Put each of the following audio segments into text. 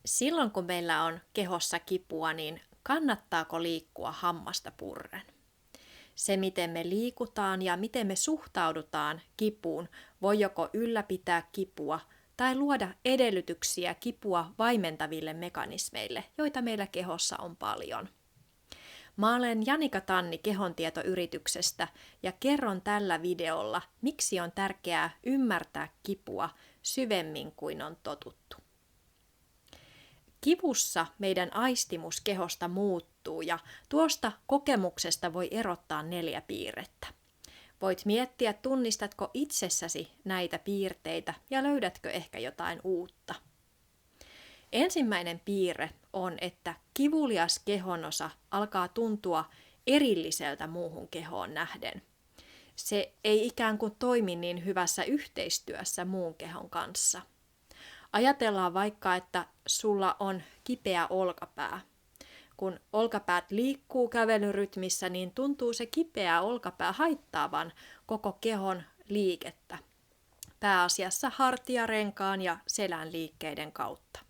Silloin kun meillä on kehossa kipua, niin kannattaako liikkua hammasta purren? Se, miten me liikutaan ja miten me suhtaudutaan kipuun, voi joko ylläpitää kipua tai luoda edellytyksiä kipua vaimentaville mekanismeille, joita meillä kehossa on paljon. Mä olen Janika Tanni Kehontietoyrityksestä ja kerron tällä videolla, miksi on tärkeää ymmärtää kipua syvemmin kuin on totuttu. Kivussa meidän aistimus kehosta muuttuu ja tuosta kokemuksesta voi erottaa 4 piirrettä. Voit miettiä, tunnistatko itsessäsi näitä piirteitä ja löydätkö ehkä jotain uutta. Ensimmäinen piirre on, että kivulias kehonosa alkaa tuntua erilliseltä muuhun kehoon nähden. Se ei ikään kuin toimi niin hyvässä yhteistyössä muun kehon kanssa. Ajatellaan vaikka, että sulla on kipeä olkapää. Kun olkapäät liikkuu kävelyrytmissä, niin tuntuu se kipeä olkapää haittaavan koko kehon liikettä. Pääasiassa hartiarenkaan ja selän liikkeiden kautta.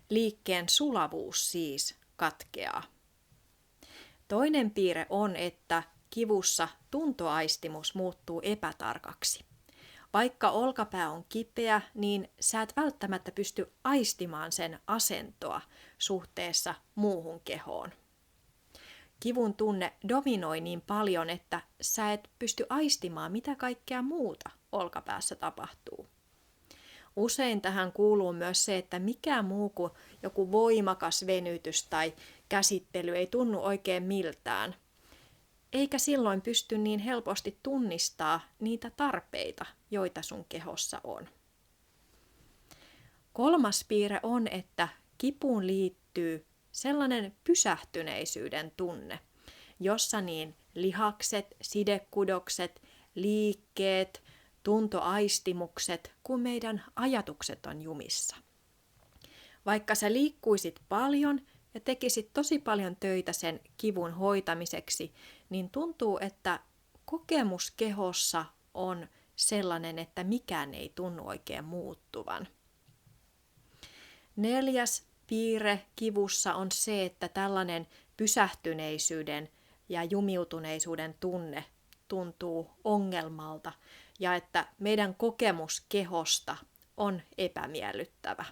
Liikkeen sulavuus siis katkeaa. Toinen piirre on, että kivussa tuntoaistimus muuttuu epätarkaksi. Vaikka olkapää on kipeä, niin sä et välttämättä pysty aistimaan sen asentoa suhteessa muuhun kehoon. Kivun tunne dominoi niin paljon, että sä et pysty aistimaan, mitä kaikkea muuta olkapäässä tapahtuu. Usein tähän kuuluu myös se, että mikään muu kuin joku voimakas venytys tai käsittely ei tunnu oikein miltään. Eikä silloin pysty niin helposti tunnistaa niitä tarpeita, joita sun kehossa on. Kolmas piirre on, että kipuun liittyy sellainen pysähtyneisyyden tunne, jossa niin lihakset, sidekudokset, liikkeet, tuntoaistimukset kuin meidän ajatukset on jumissa. Vaikka sä liikkuisit paljon ja tekisit tosi paljon töitä sen kivun hoitamiseksi, niin tuntuu, että kokemus kehossa on sellainen, että mikään ei tunnu oikein muuttuvan. 4. piirre kivussa on se, että tällainen pysähtyneisyyden ja jumiutuneisuuden tunne tuntuu ongelmalta ja että meidän kokemus kehosta on epämiellyttävä.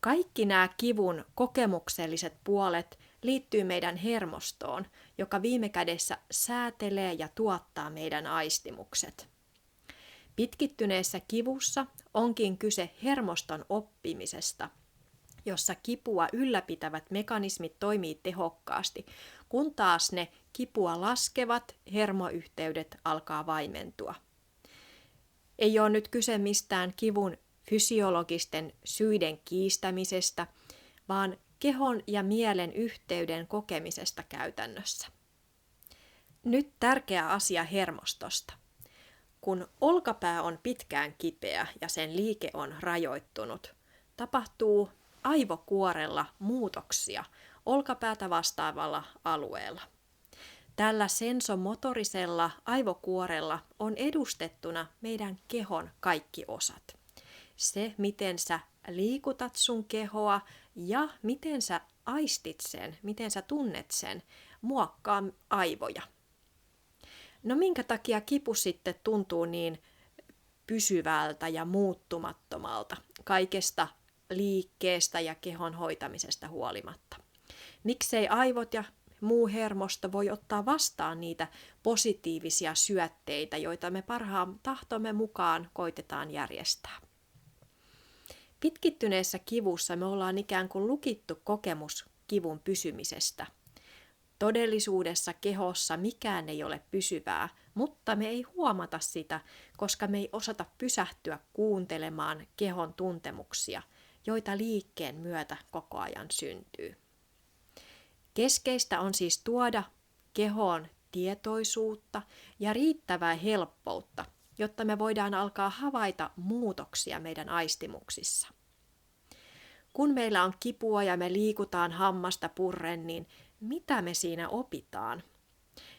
Kaikki nämä kivun kokemukselliset puolet liittyy meidän hermostoon, joka viime kädessä säätelee ja tuottaa meidän aistimukset. Pitkittyneessä kivussa onkin kyse hermoston oppimisesta, jossa kipua ylläpitävät mekanismit toimii tehokkaasti, kun taas ne kipua laskevat hermoyhteydet alkaa vaimentua. Ei ole nyt kyse mistään kivun fysiologisten syiden kiistämisestä, vaan kehon ja mielen yhteyden kokemisesta käytännössä. Nyt tärkeä asia hermostosta. Kun olkapää on pitkään kipeä ja sen liike on rajoittunut, tapahtuu aivokuorella muutoksia olkapäätä vastaavalla alueella. Tällä sensomotorisella aivokuorella on edustettuna meidän kehon kaikki osat. Se, miten sä liikutat sun kehoa ja miten sä aistit sen, miten sä tunnet sen, muokkaa aivoja. No minkä takia kipu sitten tuntuu niin pysyvältä ja muuttumattomalta kaikesta liikkeestä ja kehon hoitamisesta huolimatta? Miksei aivot ja muu hermosto voi ottaa vastaan niitä positiivisia syötteitä, joita me parhaan tahtomme mukaan koitetaan järjestää? Pitkittyneessä kivussa me ollaan ikään kuin lukittu kokemus kivun pysymisestä. Todellisuudessa kehossa mikään ei ole pysyvää, mutta me ei huomata sitä, koska me ei osata pysähtyä kuuntelemaan kehon tuntemuksia, joita liikkeen myötä koko ajan syntyy. Keskeistä on siis tuoda kehoon tietoisuutta ja riittävää helppoutta, jotta me voidaan alkaa havaita muutoksia meidän aistimuksissa. Kun meillä on kipua ja me liikutaan hammasta purren, niin mitä me siinä opitaan?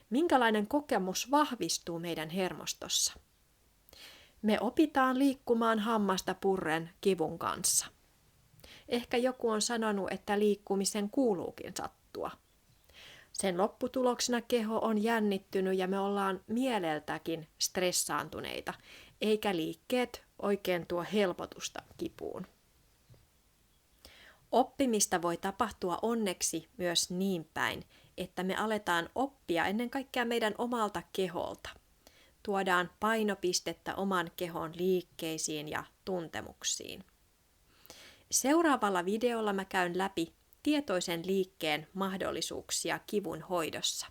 Minkälainen kokemus vahvistuu meidän hermostossa? Me opitaan liikkumaan hammasta purren kivun kanssa. Ehkä joku on sanonut, että liikkumisen kuuluukin sattua. Sen lopputuloksena keho on jännittynyt ja me ollaan mieleltäkin stressaantuneita, eikä liikkeet oikein tuo helpotusta kipuun. Oppimista voi tapahtua onneksi myös niin päin, että me aletaan oppia ennen kaikkea meidän omalta keholta. Tuodaan painopistettä oman kehon liikkeisiin ja tuntemuksiin. Seuraavalla videolla mä käyn läpi tietoisen liikkeen mahdollisuuksia kivun hoidossa.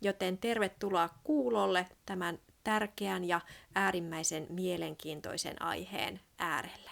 Joten tervetuloa kuulolle tämän tärkeän ja äärimmäisen mielenkiintoisen aiheen äärelle.